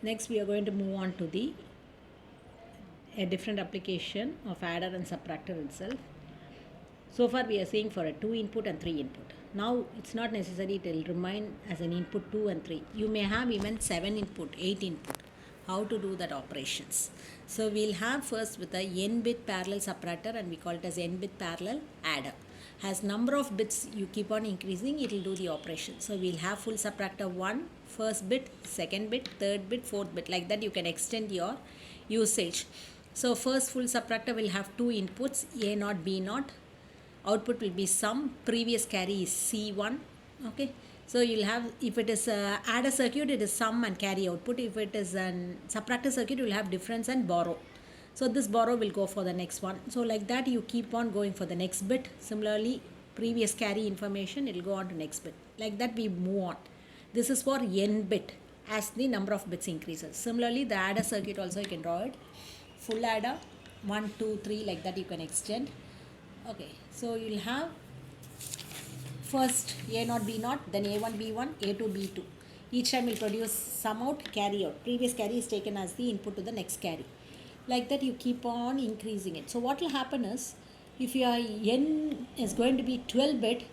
Next we are going to move on to the a different application of adder and subtractor itself. So far we are seeing for a 2 input and 3 input. Now it's not necessary it will remain as an input 2 and 3. You may have even 7 input, 8 input. How to do that operations? So we'll have first with a n bit parallel subtractor, and we call it as n bit parallel adder. As number of bits you keep on increasing, it will do the operation. So we'll have full subtractor 1, first bit, second bit, third bit, fourth bit. Like that you can extend your usage. So first full subtractor will have 2 inputs, A naught, B naught. Output will be sum, previous carry is C1. Okay, so you'll have, if it is a adder circuit, it is sum and carry output. If it is an subtractor circuit, you'll have difference and borrow. So this borrow will go for the next one. So like that you keep on going for the next bit. Similarly, previous carry information, it will go on to next bit. Like that we move on. This is for n bit as the number of bits increases. Similarly, the adder circuit also you can draw it. Full adder, 1, 2, 3, like that you can extend. Okay, so you'll have first A naught, B naught, then A1, B1, A2, B2. Each time will produce sum out, carry out. Previous carry is taken as the input to the next carry. Like that you keep on increasing it. So what will happen is, if your n is going to be 12 bit,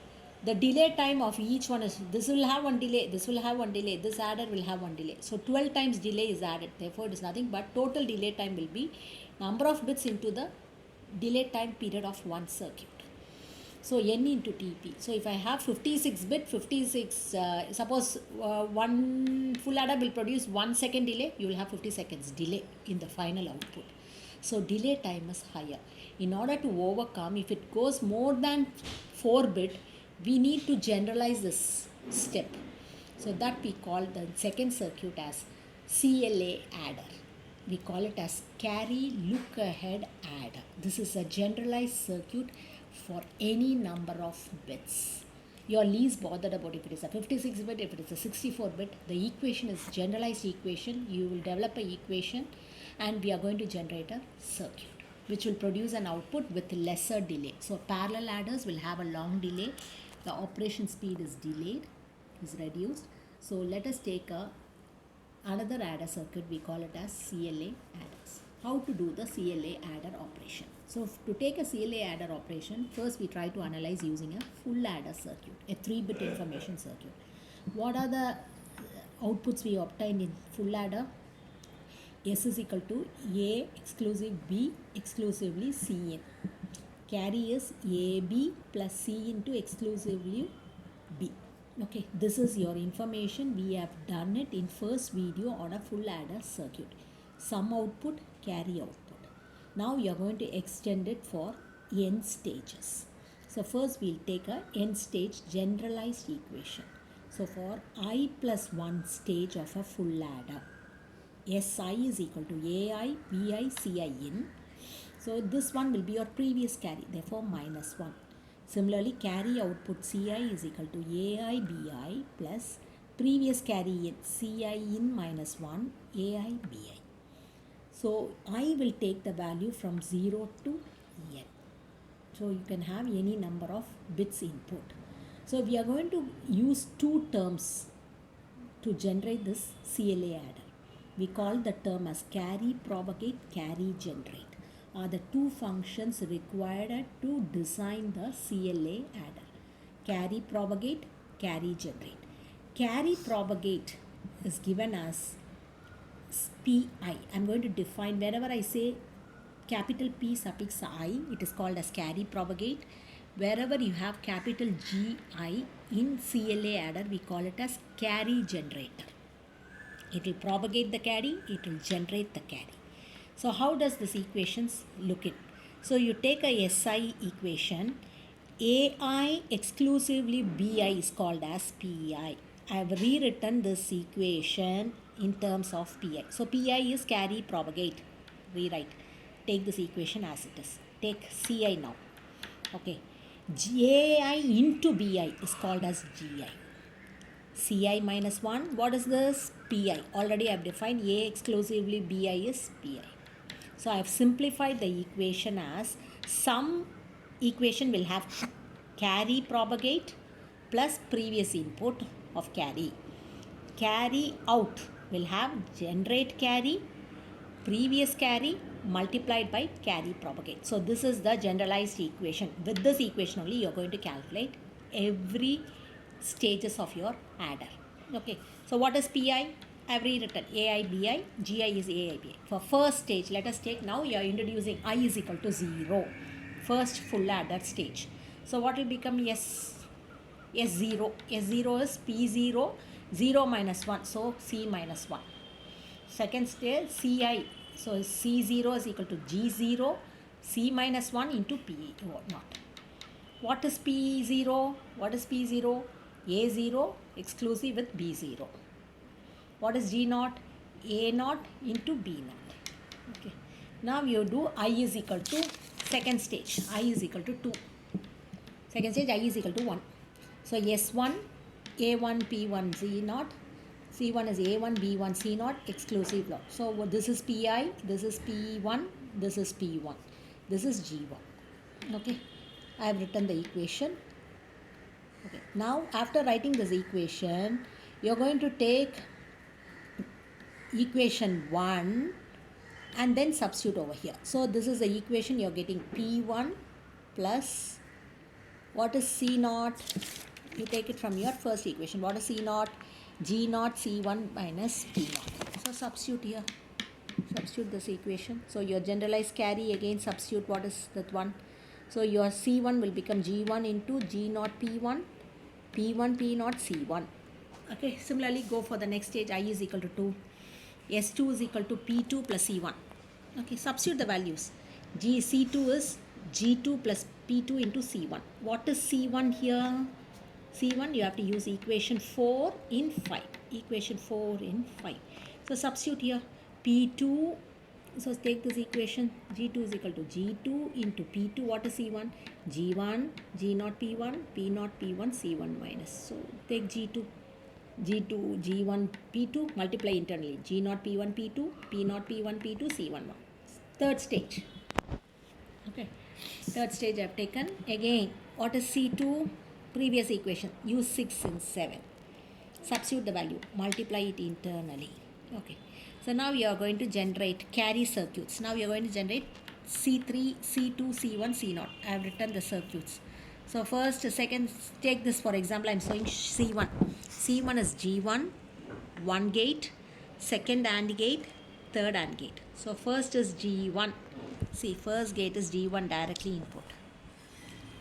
the delay time of each one is, this will have one delay, this will have one delay, this adder will have one delay. So 12 times delay is added. Therefore it is nothing but total delay time will be number of bits into the delay time period of one circuit. So n into Tp. So if I have 56 bit, suppose one full adder will produce 1 second delay, you will have 50 seconds delay in the final output. So delay time is higher. In order to overcome, if it goes more than 4 bit, we need to generalize this step. So that we call the second circuit as CLA adder. We call it as carry look ahead adder. This is a generalized circuit for any number of bits. You are least bothered about if it is a 56 bit, if it is a 64 bit. The equation is generalized equation. You will develop an equation and we are going to generate a circuit which will produce an output with lesser delay. So parallel adders will have a long delay. The operation speed is delayed, is reduced. So let us take another adder circuit, we call it as CLA adders. How to do the CLA adder operation? So to take a CLA adder operation, first we try to analyze using a full adder circuit, a 3-bit information circuit. What are the outputs we obtained in full adder? S is equal to A exclusive B exclusively C in. Carry is AB plus C into exclusively B. Okay, this is your information. We have done it in first video on a full adder circuit. Sum output, carry output. Now you are going to extend it for n stages. So first we'll take a n stage generalized equation. So for I plus 1 stage of a full adder, Si is equal to Ai, Bi, Ci in. So this one will be your previous carry, therefore minus 1. Similarly, carry output Ci is equal to Ai Bi plus previous carry in Ci in minus 1 Ai Bi. So I will take the value from 0 to n. So you can have any number of bits input. So we are going to use two terms to generate this CLA adder. We call the term as carry propagate, carry generate are the two functions required to design the CLA adder. Carry propagate, carry generate. Carry propagate is given as Pi. I am going to define, wherever I say capital P suffix I, it is called as carry propagate. Wherever you have capital GI in CLA adder, we call it as carry generator. It will propagate the carry, it will generate the carry. So how does this equations look in? So you take a SI equation, AI exclusively BI is called as PI. I have rewritten this equation in terms of PI. So PI is carry propagate. Rewrite. Take this equation as it is. Take CI now. Okay. GI into BI is called as GI. Ci minus 1, what is this? Pi. Already I have defined A exclusively BI is Pi. So I have simplified the equation as some equation will have carry propagate plus previous input of carry. Carry out will have generate carry, previous carry multiplied by carry propagate. So this is the generalized equation. With this equation only you are going to calculate every stages of your adder. Okay, so what is pi? I have rewritten ai bi, gi is ai bi. For first stage, let us take, now you are introducing I is equal to 0, first full adder stage. So what will become S0? S0 is P0, 0 minus 1, so C minus 1. Second stage Ci, so C0 is equal to G0, C minus 1 into P0. What is P0? What is P0? A0 exclusive with B0. What is G0? A0 into B0. Okay. Now you do I is equal to second stage. I is equal to 2. Second stage I is equal to 1. So S1, A1, P1, Z0. C1 is A1, B1, C0 exclusive law. So this is Pi, this is P1, this is P1, this is G1. Okay, I have written the equation. Okay, now after writing this equation, you are going to take equation 1 and then substitute over here. So this is the equation. You are getting P1 plus, what is C0? You take it from your first equation. What is C0? G0 C1 minus P0. So substitute here. Substitute this equation. So your generalized carry, again substitute what is that one. So your C1 will become G1 into G0 P1, P1 P0 C1. Okay, similarly go for the next stage. I is equal to 2. S2 is equal to P2 plus C1. Okay, substitute the values. C2 is G2 plus P2 into C1. What is C1 here? C1 you have to use equation 4 in 5. Equation 4 in 5. So substitute here P2. So take this equation. G2 is equal to G2 into P2. What is C1? G1, G0 P1, P0 P1, C1 minus. So take G2, G1 P2, multiply internally. G0 P1 P2, P0 P1 P2, C1 1. Third stage. Okay. Third stage I have taken. Again, what is C2? Previous equation, use 6 and 7. Substitute the value, multiply it internally. Okay. So now you are going to generate carry circuits. Now you are going to generate C3, C2, C1, C0. I have written the circuits. So first, second, take this for example, I am showing C1. C1 is G1, 1 gate, second AND gate, third AND gate. So first is G1. See, first gate is G1 directly input.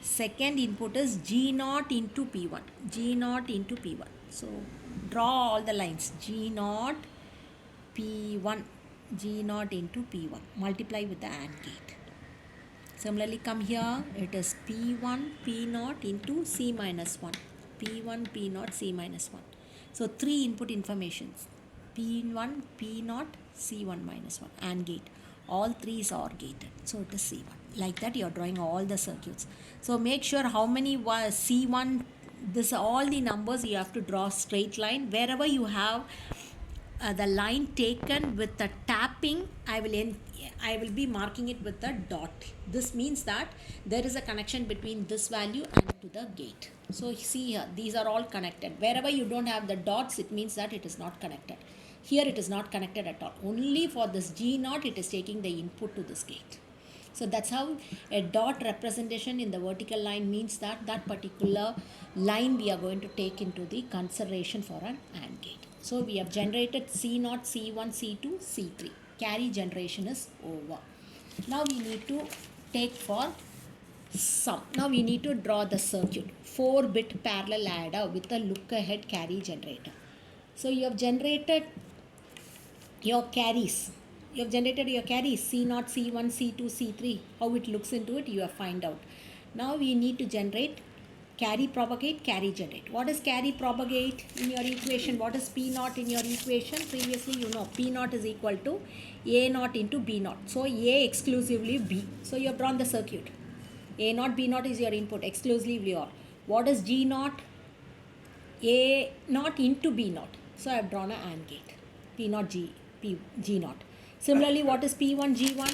Second input is G0 into P1. G0 into P1. So draw all the lines. G0, P1. G0 into P1. Multiply with the AND gate. Similarly, come here. It is P1, P0 into C minus 1. P1, P0, C minus 1. So 3 input informations. P1, P0, C1 minus 1. AND gate. All 3s are gated. So it is C1. Like that you are drawing all the circuits. So make sure how many C1, this all the numbers you have to draw straight line. Wherever you have the line taken with the tapping, I will be marking it with the dot. This means that there is a connection between this value and to the gate. So see here, these are all connected. Wherever you don't have the dots, it means that it is not connected. Here it is not connected at all. Only for this G0 it is taking the input to this gate. So that's how a dot representation in the vertical line means that that particular line we are going to take into the consideration for an AND gate. So we have generated C0, C1, C2, C3. Carry generation is over. Now we need to take for sum. Now we need to draw the circuit. 4-bit parallel adder with a look ahead carry generator. So you have generated your carries. You have generated your carries C0, C1, C2, C3. How it looks into it, you have find out. Now we need to generate carry propagate, carry generate. What is carry propagate in your equation? What is P0 in your equation? Previously you know P0 is equal to A0 into B0. So A exclusively B. So you have drawn the circuit. A0, B0 is your input exclusively or. What is G0? A0 into B0. So I have drawn an AND gate. P0, G0. Similarly, what is P1, G1?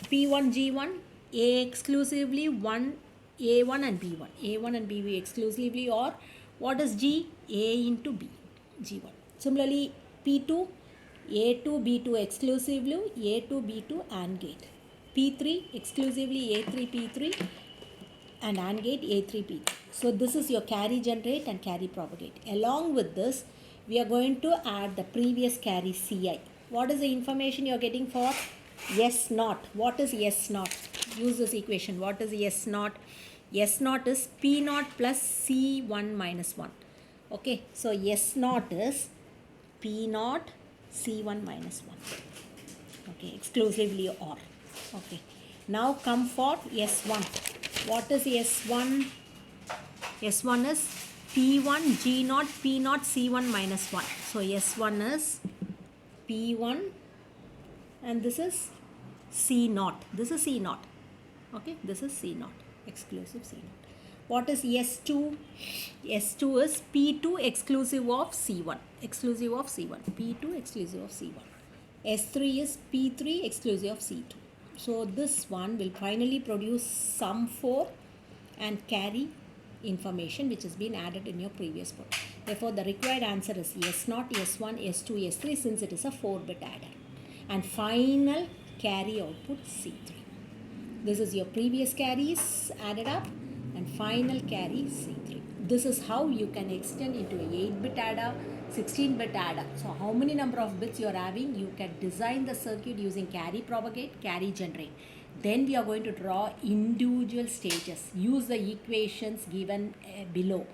P1, G1, A exclusively 1, A1 and B1. A1 and B exclusively or what is G? A into B, G1. Similarly, P2, A2 B2 exclusively A2 B2 AND gate. P3 exclusively A3 P3 and AND gate A3 P3. So this is your carry generate and carry propagate. Along with this, we are going to add the previous carry Ci. What is the information you are getting for S naught? What is S naught? Use this equation. What is S naught? S naught is P naught plus C1 minus 1. Okay, so S naught is P naught C1 minus 1. Okay, exclusively OR. Okay, now come for S1. What is S1? S1 is P1 G naught P naught C1 minus 1. So S1 is P1 and this is C naught. This is C naught. Okay, this is C naught, exclusive C naught. What is S2? S2 is P2 exclusive of C1. Exclusive of C1. P2 exclusive of C1. S3 is P3 exclusive of C2. So this one will finally produce sum 4 and carry information which has been added in your previous book. Therefore, the required answer is S0, S1, S2, S3 since it is a 4-bit adder. And final carry output C3. This is your previous carries added up and final carry C3. This is how you can extend into a 8-bit adder, 16-bit adder. So how many number of bits you are having, you can design the circuit using carry propagate, carry generate. Then we are going to draw individual stages. Use the equations given below.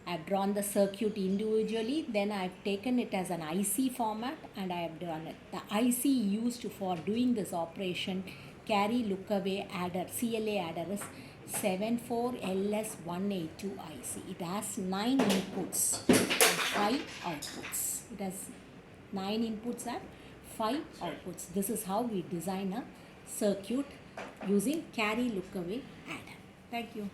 I have drawn the circuit individually, then I have taken it as an IC format and I have drawn it. The IC used for doing this operation, carry look away adder, CLA adder is 74LS182 IC. It has 9 inputs and 5 outputs. It has 9 inputs and 5 outputs. This is how we design a circuit using carry look away adder. Thank you.